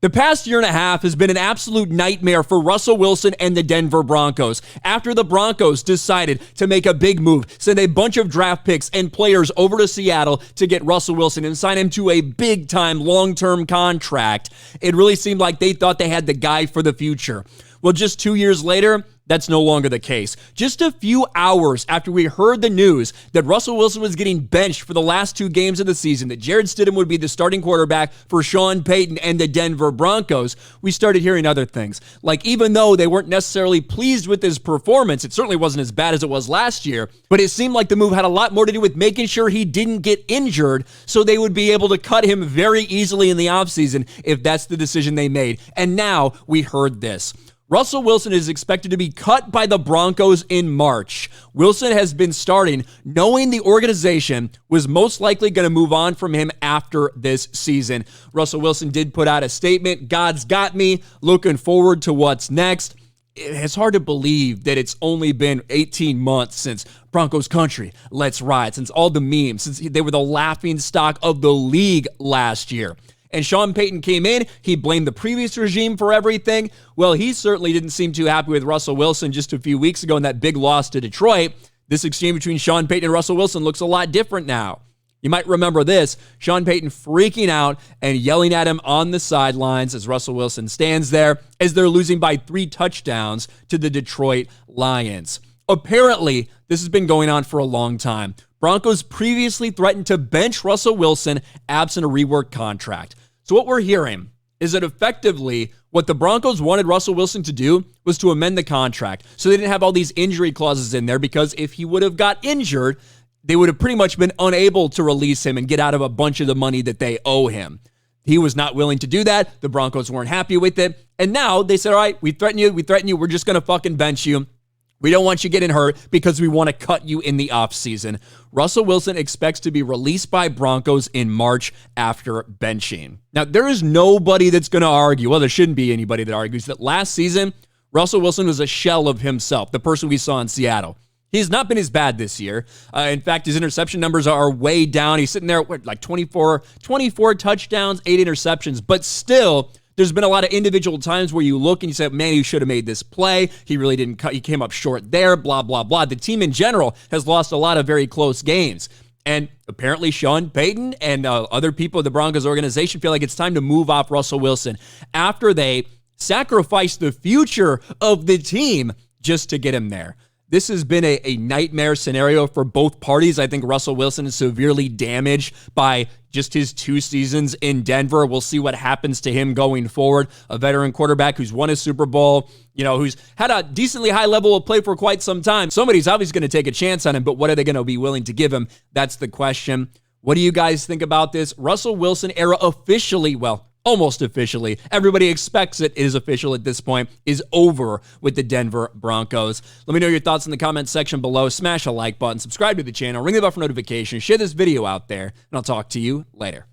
The past year and a half has been an absolute nightmare for Russell Wilson and the Denver Broncos. After the Broncos decided to make a big move, send a bunch of draft picks and players over to Seattle to get Russell Wilson and sign him to a big-time long-term contract, it really seemed like they thought they had the guy for the future. Well, just 2 years later, that's no longer the case. Just a few hours after we heard the news that Russell Wilson was getting benched for the last 2 games of the season, that Jarrett Stidham would be the starting quarterback for Sean Payton and the Denver Broncos, we started hearing other things. Like, even though they weren't necessarily pleased with his performance, it certainly wasn't as bad as it was last year, but it seemed like the move had a lot more to do with making sure he didn't get injured so they would be able to cut him very easily in the offseason if that's the decision they made. And now we heard this. Russell Wilson is expected to be cut by the Broncos in March. Wilson has been starting knowing the organization was most likely going to move on from him after this season. Russell Wilson did put out a statement, "God's got me, looking forward to what's next." It's hard to believe that it's only been 18 months since Broncos country, let's ride, since all the memes, since they were the laughing stock of the league last year. And Sean Payton came in, he blamed the previous regime for everything. Well, he certainly didn't seem too happy with Russell Wilson just a few weeks ago in that big loss to Detroit. This exchange between Sean Payton and Russell Wilson looks a lot different now. You might remember this, Sean Payton freaking out and yelling at him on the sidelines as Russell Wilson stands there as they're losing by 3 touchdowns to the Detroit Lions. Apparently, this has been going on for a long time. Broncos previously threatened to bench Russell Wilson absent a reworked contract. So what we're hearing is that effectively what the Broncos wanted Russell Wilson to do was to amend the contract so they didn't have all these injury clauses in there, because if he would have got injured, they would have pretty much been unable to release him and get out of a bunch of the money that they owe him. He was not willing to do that. The Broncos weren't happy with it. And now they said, all right, we threaten you. We're just going to fucking bench you. We don't want you getting hurt because we want to cut you in the offseason. Russell Wilson expects to be released by Broncos in March after benching. Now, there is nobody that's going to argue, well, there shouldn't be anybody that argues that last season, Russell Wilson was a shell of himself, the person we saw in Seattle. He's not been as bad this year. In fact, his interception numbers are way down. He's sitting there at like 24 touchdowns, 8 interceptions, but still, there's been a lot of individual times where you look and you say, man, he should have made this play. He really didn't cut. He came up short there, blah, blah, blah. The team in general has lost a lot of very close games. And apparently Sean Payton and other people of the Broncos organization feel like it's time to move off Russell Wilson after they sacrificed the future of the team just to get him there. This has been a nightmare scenario for both parties. I think Russell Wilson is severely damaged by just his 2 seasons in Denver. We'll see what happens to him going forward. A veteran quarterback who's won a Super Bowl, who's had a decently high level of play for quite some time. Somebody's obviously going to take a chance on him, but what are they going to be willing to give him? That's the question. What do you guys think about this? Russell Wilson era officially, well, almost officially, everybody expects it is official at this point, is over with the Denver Broncos. Let me know your thoughts in the comments section below. Smash a like button, subscribe to the channel, ring the bell for notifications, share this video out there, and I'll talk to you later.